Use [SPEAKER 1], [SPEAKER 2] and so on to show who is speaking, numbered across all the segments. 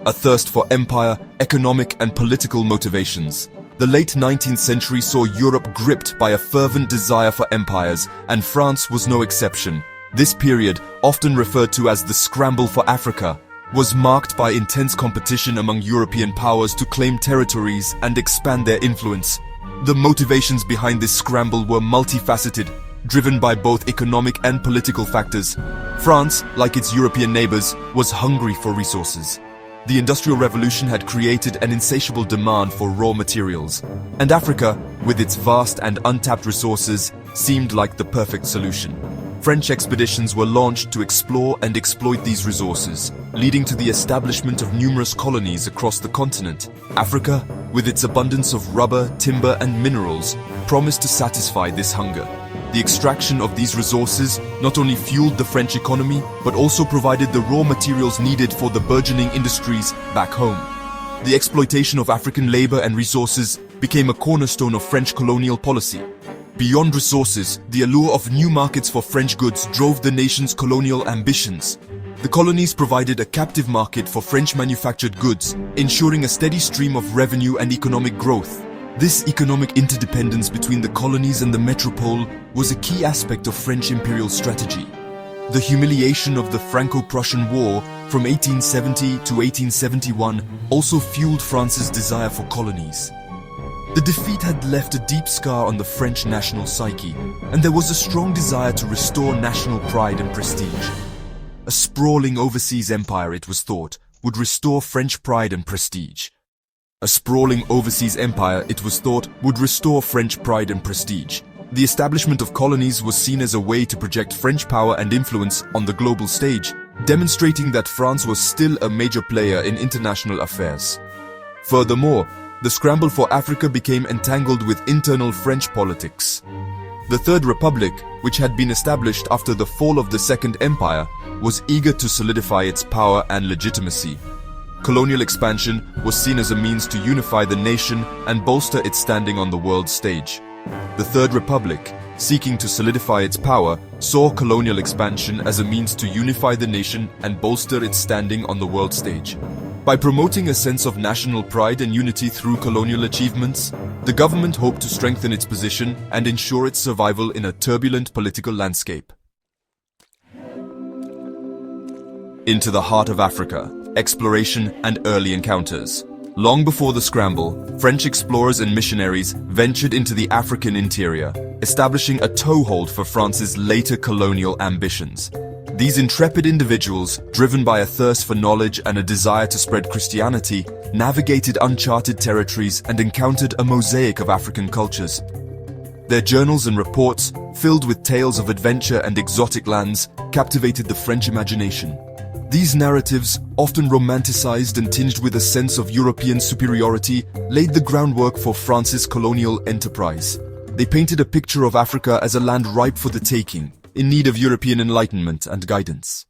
[SPEAKER 1] a thirst for empire, economic and political motivations. The late 19th century saw Europe gripped by a fervent desire for empires, and France was no exception. This period, often referred to as the Scramble for Africa, was marked by intense competition among European powers to claim territories and expand their influence. The motivations behind this scramble were multifaceted, driven by both economic and political factors. France, like its European neighbors, was hungry for resources. The Industrial Revolution had created an insatiable demand for raw materials, and Africa, with its vast and untapped resources, seemed like the perfect solution. French expeditions were launched to explore and exploit these resources, leading to the establishment of numerous colonies across the continent. Africa, with its abundance of rubber, timber and minerals, promised to satisfy this hunger. The extraction of these resources not only fueled the French economy, but also provided the raw materials needed for the burgeoning industries back home. The exploitation of African labor and resources became a cornerstone of French colonial policy. Beyond resources, the allure of new markets for French goods drove the nation's colonial ambitions. The colonies provided a captive market for French manufactured goods, ensuring a steady stream of revenue and economic growth. This economic interdependence between the colonies and the metropole was a key aspect of French imperial strategy. The humiliation of the Franco-Prussian War from 1870 to 1871 also fueled France's desire for colonies. The defeat had left a deep scar on the French national psyche, and there was a strong desire to restore national pride and prestige. A sprawling overseas empire, it was thought, would restore French pride and prestige. A sprawling overseas empire, it was thought, would restore French pride and prestige. The establishment of colonies was seen as a way to project French power and influence on the global stage, demonstrating that France was still a major player in international affairs. Furthermore, the scramble for Africa became entangled with internal French politics. The Third Republic, which had been established after the fall of the Second Empire, was eager to solidify its power and legitimacy. Colonial expansion was seen as a means to unify the nation and bolster its standing on the world stage. The Third Republic, seeking to solidify its power, saw colonial expansion as a means to unify the nation and bolster its standing on the world stage. By promoting a sense of national pride and unity through colonial achievements, the government hoped to strengthen its position and ensure its survival in a turbulent political landscape. Into the heart of Africa, exploration and early encounters. Long before the scramble, French explorers and missionaries ventured into the African interior, establishing a toehold for France's later colonial ambitions. These intrepid individuals, driven by a thirst for knowledge and a desire to spread Christianity, navigated uncharted territories and encountered a mosaic of African cultures. Their journals and reports, filled with tales of adventure and exotic lands, captivated the French imagination. These narratives, often romanticized and tinged with a sense of European superiority, laid the groundwork for France's colonial enterprise. They painted a picture of Africa as a land ripe for the taking, in need of European enlightenment and guidance.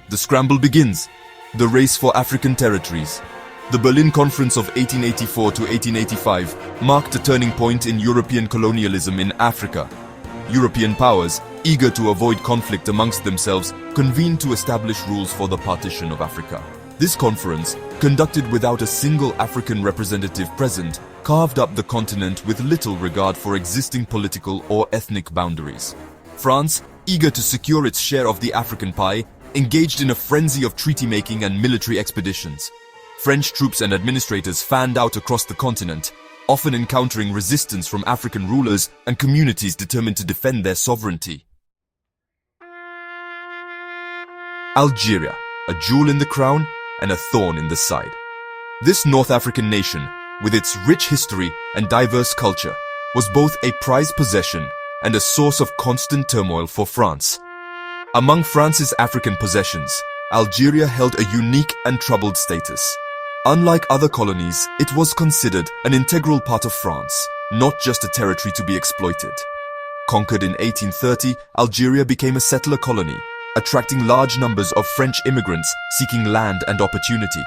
[SPEAKER 1] The scramble begins. The race for African territories. The Berlin Conference of 1884 to 1885 marked a turning point in European colonialism in Africa. European powers, eager to avoid conflict amongst themselves, convened to establish rules for the partition of Africa. This conference, conducted without a single African representative present, carved up the continent with little regard for existing political or ethnic boundaries. France, eager to secure its share of the African pie, engaged in a frenzy of treaty-making and military expeditions. French troops and administrators fanned out across the continent, often encountering resistance from African rulers and communities determined to defend their sovereignty. Algeria, a jewel in the crown and a thorn in the side. This North African nation, with its rich history and diverse culture, was both a prized possession and a source of constant turmoil for France. Among France's African possessions, Algeria held a unique and troubled status. Unlike other colonies, it was considered an integral part of France, not just a territory to be exploited. Conquered in 1830, Algeria became a settler colony, attracting large numbers of French immigrants seeking land and opportunity.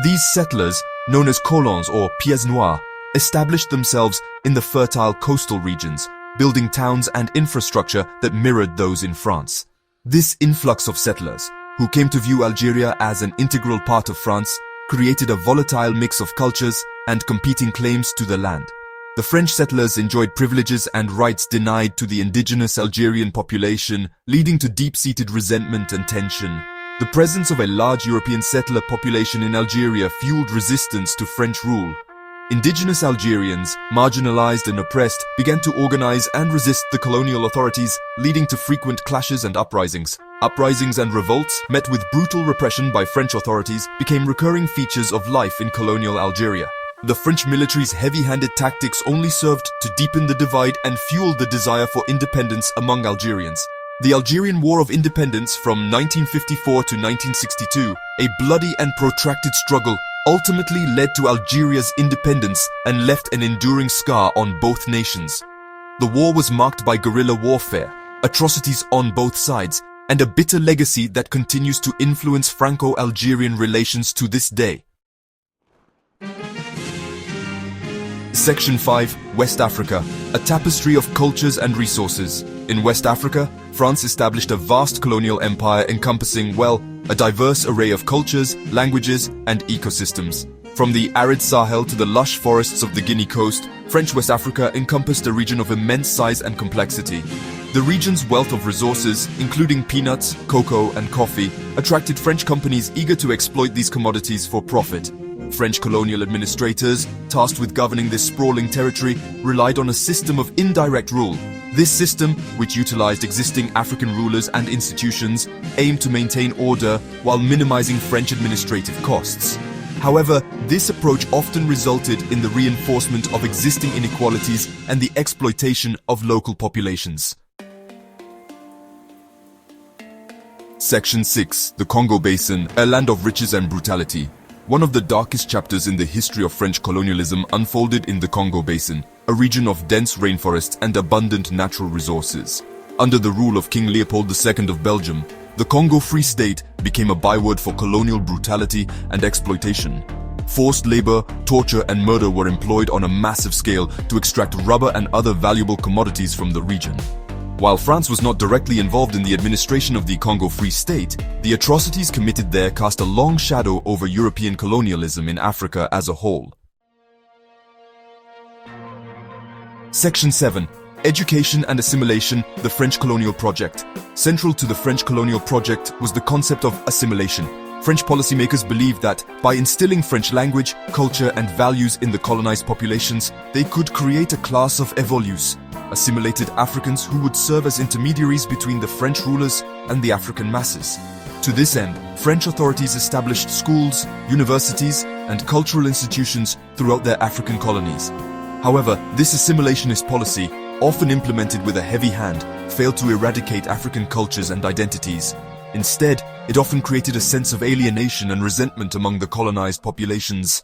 [SPEAKER 1] These settlers, known as colons or pieds noirs, established themselves in the fertile coastal regions, building towns and infrastructure that mirrored those in France. This influx of settlers, who came to view Algeria as an integral part of France, created a volatile mix of cultures and competing claims to the land. The French settlers enjoyed privileges and rights denied to the indigenous Algerian population, leading to deep-seated resentment and tension. The presence of a large European settler population in Algeria fueled resistance to French rule. Indigenous Algerians, marginalized and oppressed, began to organize and resist the colonial authorities, leading to frequent clashes and uprisings. Uprisings and revolts, met with brutal repression by French authorities, became recurring features of life in colonial Algeria. The French military's heavy-handed tactics only served to deepen the divide and fuel the desire for independence among Algerians. The Algerian War of Independence from 1954 to 1962, a bloody and protracted struggle, ultimately led to Algeria's independence and left an enduring scar on both nations. The war was marked by guerrilla warfare, atrocities on both sides, and a bitter legacy that continues to influence Franco-Algerian relations to this day. Section 5. West Africa, a tapestry of cultures and resources. In West Africa, France established a vast colonial empire encompassing, well, a diverse array of cultures, languages, and ecosystems. From the arid Sahel to the lush forests of the Guinea coast, French West Africa encompassed a region of immense size and complexity. The region's wealth of resources, including peanuts, cocoa, and coffee, attracted French companies eager to exploit these commodities for profit. French colonial administrators, tasked with governing this sprawling territory, relied on a system of indirect rule. This system, which utilized existing African rulers and institutions, aimed to maintain order while minimizing French administrative costs. However, this approach often resulted in the reinforcement of existing inequalities and the exploitation of local populations. Section 6. The Congo Basin, a land of riches and brutality. One of the darkest chapters in the history of French colonialism unfolded in the Congo Basin, a region of dense rainforests and abundant natural resources. Under the rule of King Leopold II of Belgium, the Congo Free State became a byword for colonial brutality and exploitation. Forced labor, torture, and murder were employed on a massive scale to extract rubber and other valuable commodities from the region. While France was not directly involved in the administration of the Congo Free State, the atrocities committed there cast a long shadow over European colonialism in Africa as a whole. Section 7. Education and Assimilation, the French Colonial Project. Central to the French Colonial Project was the concept of assimilation. French policymakers believed that by instilling French language, culture, and values in the colonized populations, they could create a class of évolués, assimilated Africans who would serve as intermediaries between the French rulers and the African masses. To this end, French authorities established schools, universities, and cultural institutions throughout their African colonies. However, this assimilationist policy, often implemented with a heavy hand, failed to eradicate African cultures and identities. Instead, it often created a sense of alienation and resentment among the colonized populations.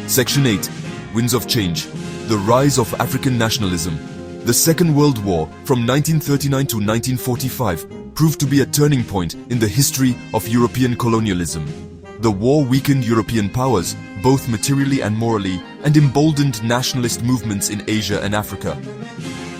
[SPEAKER 1] Section 8. Winds of Change, the Rise of African Nationalism. The Second World War, from 1939 to 1945, proved to be a turning point in the history of European colonialism. The war weakened European powers, both materially and morally, and emboldened nationalist movements in Asia and Africa.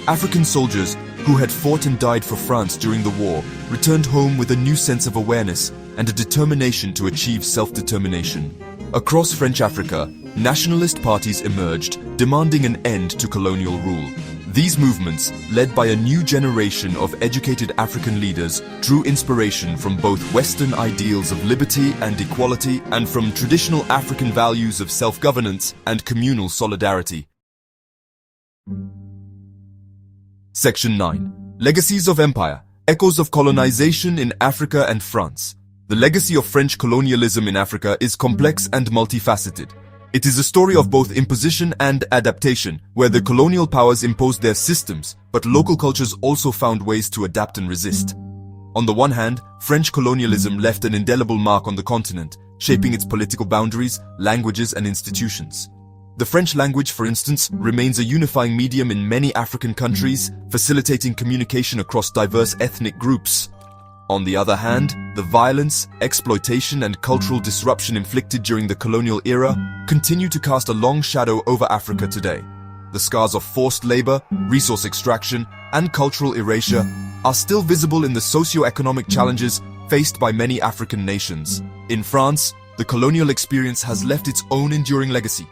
[SPEAKER 1] African soldiers, who had fought and died for France during the war, returned home with a new sense of awareness and a determination to achieve self-determination. Across French Africa, nationalist parties emerged, demanding an end to colonial rule. These movements, led by a new generation of educated African leaders, drew inspiration from both Western ideals of liberty and equality and from traditional African values of self-governance and communal solidarity. Section 9. Legacies of Empire, Echoes of Colonization in Africa and France. The legacy of French colonialism in Africa is complex and multifaceted. It is a story of both imposition and adaptation, where the colonial powers imposed their systems, but local cultures also found ways to adapt and resist. On the one hand, French colonialism left an indelible mark on the continent, shaping its political boundaries, languages, and institutions. The French language, for instance, remains a unifying medium in many African countries, facilitating communication across diverse ethnic groups. On the other hand, the violence, exploitation, and cultural disruption inflicted during the colonial era continue to cast a long shadow over Africa today. The scars of forced labor, resource extraction, and cultural erasure are still visible in the socio-economic challenges faced by many African nations. In France, the colonial experience has left its own enduring legacy.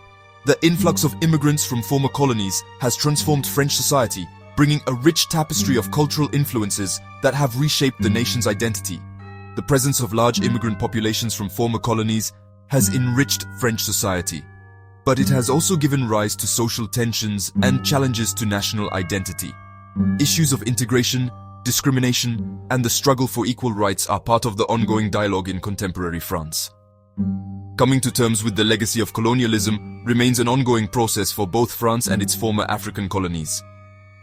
[SPEAKER 1] The influx of immigrants from former colonies has transformed French society, bringing a rich tapestry of cultural influences that have reshaped the nation's identity. The presence of large immigrant populations from former colonies has enriched French society, but it has also given rise to social tensions and challenges to national identity. Issues of integration, discrimination, and the struggle for equal rights are part of the ongoing dialogue in contemporary France. Coming to terms with the legacy of colonialism remains an ongoing process for both France and its former African colonies.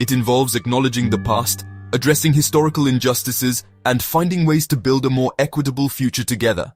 [SPEAKER 1] It involves acknowledging the past, addressing historical injustices, and finding ways to build a more equitable future together.